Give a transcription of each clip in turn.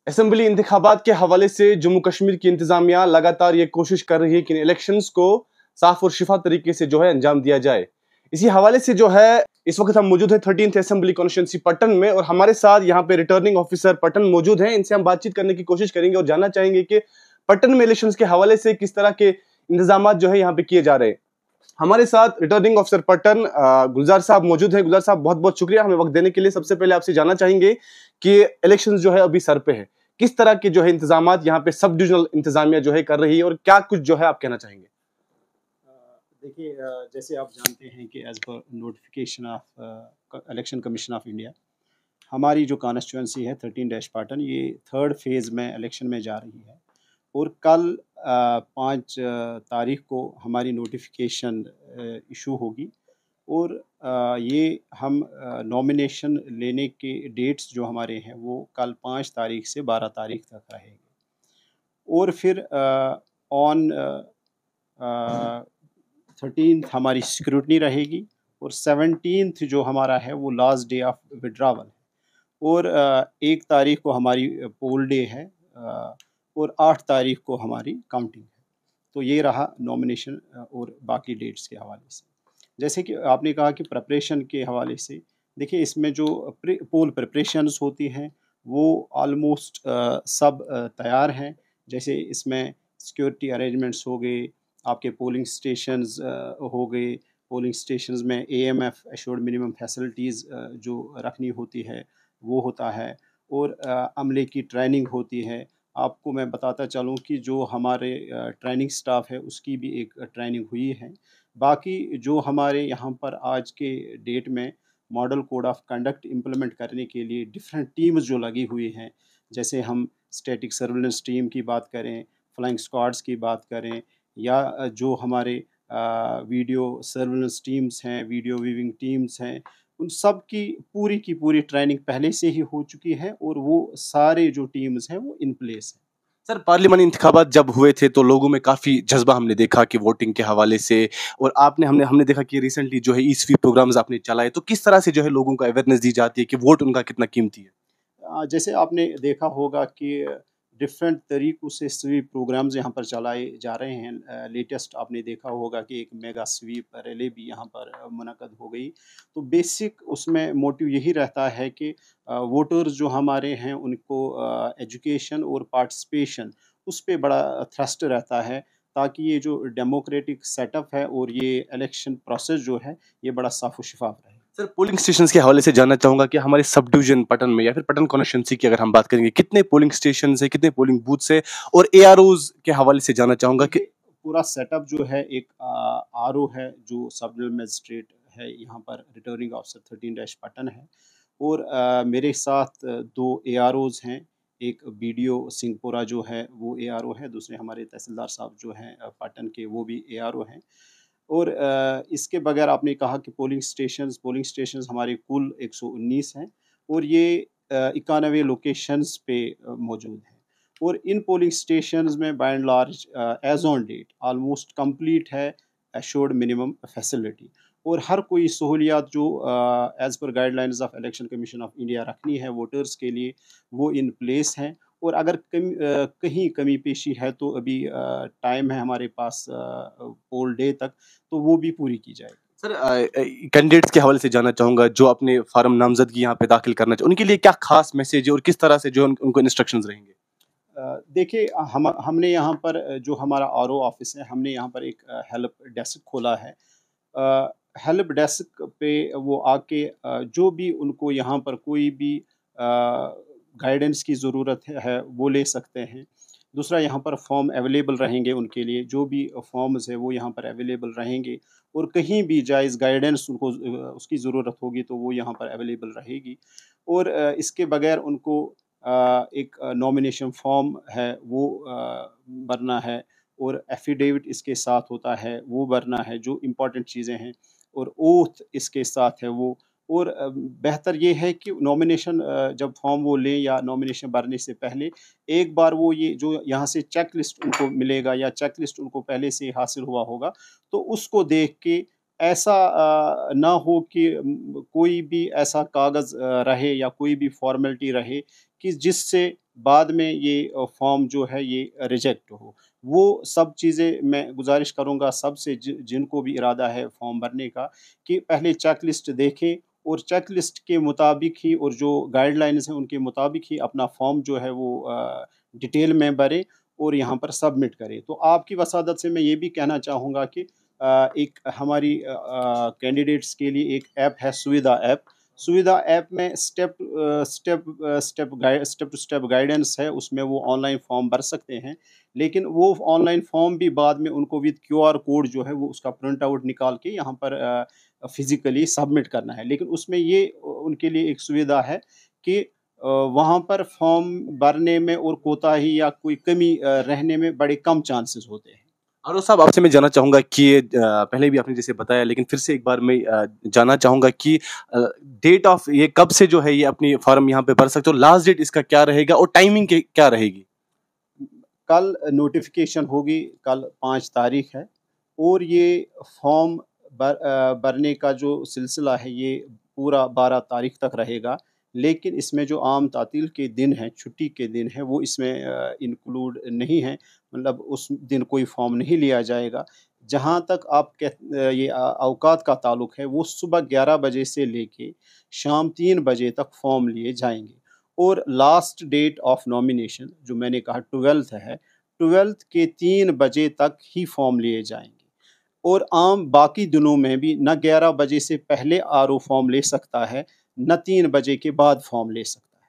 Assembly इंतखाबात के हवाले से जम्मू कश्मीर की इंतजामिया लगातार ये कोशिश कर रही है कि इन इलेक्शंस को साफ और शिफा तरीके से जो है अंजाम दिया जाए। इसी हवाले से जो है इस वक्त हम मौजूद हैं 13th असेंबली कॉन्स्टिट्यूंसी पटन में, और हमारे साथ यहाँ पे रिटर्निंग ऑफिसर पटन मौजूद हैं। इनसे हम बातचीत करने की कोशिश करेंगे और जानना चाहेंगे कि पटन में इलेक्शंस के हवाले से किस तरह के इंतजाम जो है यहाँ पे किए जा रहे हैं। हमारे साथ रिटर्निंग ऑफिसर पटन गुलजार साहब मौजूद हैं। गुलजार साहब, बहुत बहुत शुक्रिया हमें वक्त देने के लिए। सबसे पहले आपसे जानना चाहेंगे कि इलेक्शंस जो है अभी सर पे है, किस तरह के जो है इंतजामात यहाँ पे सब डिविजनल इंतजामिया जो है कर रही है, और क्या कुछ जो है आप कहना चाहेंगे? देखिए, जैसे आप जानते हैं कि as per notification of Election Commission of India, हमारी जो कॉन्स्टिट्यूंसी है 13 पाटन, ये थर्ड फेज़ में इलेक्शन में जा रही है। और कल 5 तारीख को हमारी नोटिफिकेशन इशू होगी। और ये हम नॉमिनेशन लेने के डेट्स जो हमारे हैं वो कल 5 तारीख से 12 तारीख तक रहेंगे। और फिर ऑन 13th हमारी स्क्रूटनी रहेगी, और 17th जो हमारा है वो लास्ट डे ऑफ विड्रावल है। और 1 तारीख को हमारी पोल डे है, और 8 तारीख को हमारी काउंटिंग है। तो ये रहा नॉमिनेशन और बाकी डेट्स के हवाले से। जैसे कि आपने कहा कि प्रिपरेशन के हवाले से, देखिए इसमें जो पोल प्रिपरेशंस होती हैं वो ऑलमोस्ट सब तैयार हैं। जैसे इसमें सिक्योरिटी अरेंजमेंट्स हो गए, आपके पोलिंग स्टेशंस हो गए। पोलिंग स्टेशंस में AMF एश्योर्ड मिनिमम फैसिलिटीज़ जो रखनी होती है वो होता है। और अमले की ट्रेनिंग होती है। आपको मैं बताता चलूँ कि जो हमारे ट्रेनिंग स्टाफ है उसकी भी एक ट्रेनिंग हुई है। बाकी जो हमारे यहाँ पर आज के डेट में model code of conduct implement करने के लिए डिफरेंट टीम्स जो लगी हुई हैं, जैसे हम स्टैटिक सर्विलेंस टीम की बात करें, फ्लाइंग स्क्वाड्स की बात करें, या जो हमारे वीडियो सर्विलेंस टीम्स हैं, वीडियो वीविंग टीम्स हैं, उन सब की पूरी ट्रेनिंग पहले से ही हो चुकी है, और वो सारे जो टीम्स हैं वो इन प्लेस हैं। सर, पार्लियामानी इंतखाबात जब हुए थे तो लोगों में काफी जज्बा हमने देखा कि वोटिंग के हवाले से, और आपने हमने हमने देखा कि रिसेंटली जो है ई स्वीप प्रोग्राम्स आपने चलाए, तो किस तरह से जो है लोगों को अवेयरनेस दी जाती है कि वोट उनका कितना कीमती है? जैसे आपने देखा होगा कि डिफरेंट तरीक़ों से स्वीप प्रोग्राम्स यहाँ पर चलाए जा रहे हैं। लेटेस्ट आपने देखा होगा कि एक मेगा स्वीप रैली भी यहाँ पर मुनक़द हो गई। तो बेसिक उसमें मोटिव यही रहता है कि वोटर्स जो हमारे हैं उनको एजुकेशन और पार्टिसिपेशन उस पे बड़ा थ्रस्ट रहता है, ताकि ये जो डेमोक्रेटिक सेटअप है और ये इलेक्शन प्रोसेस जो है ये बड़ा साफ़ व शफ़ाफ़ रहे। सर, पोलिंग स्टेशंस के हवाले से जानना चाहूंगा कि हमारे सब डिवीजन पटन में या फिर पटन कॉन्स्टिट्यूंसी की अगर हम बात करेंगे, कितने पोलिंग स्टेशन है, कितने पोलिंग बूथ है, और AROs के हवाले से जानना चाहूंगा कि पूरा सेटअप जो है, एक RO है जो सब डिविजनल मजिस्ट्रेट है, यहाँ पर रिटर्निंग ऑफिसर 13 पटन है। और मेरे साथ 2 AROs हैं। एक BDO सिंहपुरा जो है वो ARO है, दूसरे हमारे तहसीलदार साहब जो हैं पटन के, वो भी ARO हैं। और इसके बगैर आपने कहा कि पोलिंग स्टेशंस हमारे कुल 119 हैं, और ये 91 लोकेशंस पे मौजूद हैं। और इन पोलिंग स्टेशंस में by and large as on date almost complete है एश्योर्ड मिनिमम फैसिलिटी। और हर कोई सहूलियात जो as per guidelines of Election Commission of India रखनी है वोटर्स के लिए, वो इन प्लेस हैं। और अगर कहीं कमी पेशी है तो अभी टाइम है हमारे पास पोल डे तक, तो वो भी पूरी की जाएगी। सर, कैंडिडेट्स के हवाले से जानना चाहूंगा जो अपने फार्म नामजदगी यहाँ पे दाखिल करना चाहिए, उनके लिए क्या खास मैसेज है और किस तरह से जो उनको इंस्ट्रक्शंस रहेंगे? देखिए, हमने यहाँ पर जो हमारा RO ऑफिस है, हमने यहाँ पर एक हेल्प डेस्क खोला है। हेल्प डेस्क पे वो आके जो भी उनको यहाँ पर कोई भी गाइडेंस की ज़रूरत है वो ले सकते हैं। दूसरा, यहाँ पर फॉर्म अवेलेबल रहेंगे उनके लिए, जो भी फॉर्म्स है वो यहाँ पर अवेलेबल रहेंगे। और कहीं भी जायज़ गाइडेंस उनको उसकी ज़रूरत होगी तो वो यहाँ पर अवेलेबल रहेगी। और इसके बगैर उनको एक नॉमिनेशन फॉर्म है वो भरना है, और एफिडेविट इसके साथ होता है वो भरना है, जो इम्पोर्टेंट चीज़ें हैं। और ओथ इसके साथ है वो। और बेहतर ये है कि नॉमिनेशन जब फॉर्म वो लें या नॉमिनेशन भरने से पहले एक बार वो ये जो यहाँ से चेक लिस्ट उनको मिलेगा या चेक लिस्ट उनको पहले से हासिल हुआ होगा, तो उसको देख के ऐसा ना हो कि कोई भी ऐसा कागज़ रहे या कोई भी फॉर्मेलिटी रहे कि जिससे बाद में ये फॉर्म जो है ये रिजेक्ट हो। वो सब चीज़ें मैं गुजारिश करूँगा सबसे जिनको भी इरादा है फॉर्म भरने का, कि पहले चेक लिस्ट देखें और चेक लिस्ट के मुताबिक ही और जो गाइडलाइंस हैं उनके मुताबिक ही अपना फॉर्म जो है वो डिटेल में भरें और यहाँ पर सबमिट करें। तो आपकी वसादत से मैं ये भी कहना चाहूँगा कि एक हमारी कैंडिडेट्स के लिए एक ऐप है सुविधा ऐप। सुविधा ऐप में स्टेप टू स्टेप गाइडेंस है, उसमें वो ऑनलाइन फॉर्म भर सकते हैं। लेकिन वो ऑनलाइन फॉर्म भी बाद में उनको विद क्यूआर कोड जो है वो उसका प्रिंट आउट निकाल के यहाँ पर फिजिकली सबमिट करना है। लेकिन उसमें ये उनके लिए एक सुविधा है कि वहाँ पर फॉर्म भरने में और कोताही या कोई कमी रहने में बड़े कम चांसेस होते हैं। आरोप साहब, आपसे मैं जानना चाहूँगा कि पहले भी आपने जैसे बताया, लेकिन फिर से एक बार मैं जानना चाहूँगा कि डेट ऑफ ये कब से जो है ये अपनी फॉर्म यहाँ पे भर सकते हो, लास्ट डेट इसका क्या रहेगा और टाइमिंग क्या रहेगी? कल नोटिफिकेशन होगी, कल 5 तारीख है और ये फॉर्म भरने का जो सिलसिला है ये पूरा 12 तारीख तक रहेगा। लेकिन इसमें जो आम तातील के दिन हैं, छुट्टी के दिन हैं, वो इसमें इंक्लूड नहीं है, मतलब उस दिन कोई फॉर्म नहीं लिया जाएगा। जहाँ तक आप ये औकात का ताल्लुक है, वो सुबह 11 बजे से लेके शाम 3 बजे तक फॉर्म लिए जाएंगे और लास्ट डेट ऑफ नॉमिनेशन जो मैंने कहा 12th है, 12th के 3 बजे तक ही फॉर्म लिए जाएंगे। और आम बाकी दिनों में भी न 11 बजे से पहले आरओ फॉर्म ले सकता है, न 3 बजे के बाद फॉर्म ले सकता है।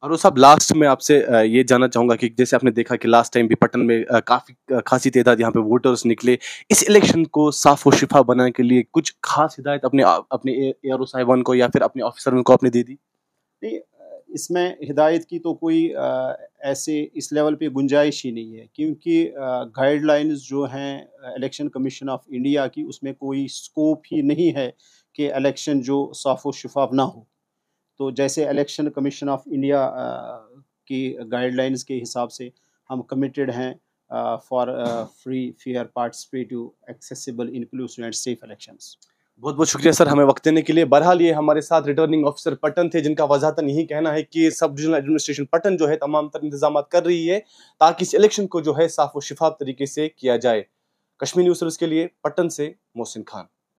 आरोप साहब, लास्ट में आपसे ये जानना चाहूँगा कि जैसे आपने देखा कि लास्ट टाइम भी पटन में काफ़ी खासी तादाद यहाँ पे वोटर्स निकले, इस इलेक्शन को साफ और शिफा बनाने के लिए कुछ खास हिदायत अपने एआरओ साहिबान को या फिर अपने ऑफिसर को आपने दे दी? नहीं, इसमें हिदायत की तो कोई ऐसे इस लेवल पे गुंजाइश ही नहीं है, क्योंकि गाइडलाइंस जो हैं इलेक्शन कमीशन ऑफ इंडिया की, उसमें कोई स्कोप ही नहीं है कि इलेक्शन जो साफ़ व शफाफ ना हो। तो जैसे इलेक्शन कमीशन ऑफ इंडिया की गाइडलाइंस के हिसाब से हम कमिटेड हैं for free, fair, participative, accessible, inclusive and safe elections. बहुत बहुत शुक्रिया सर, हमें वक्त देने के लिए। बहरहाल ये हमारे साथ रिटर्निंग ऑफिसर पटन थे, जिनका वजाहतन यही कहना है कि सब डिविजनल एडमिनिस्ट्रेशन पटन जो है तमाम तर इंतजाम कर रही है ताकि इस इलेक्शन को जो है साफ और शिफाफ तरीके से किया जाए। कश्मीर न्यूज़ सर्विस के लिए पटन से मोहसिन खान।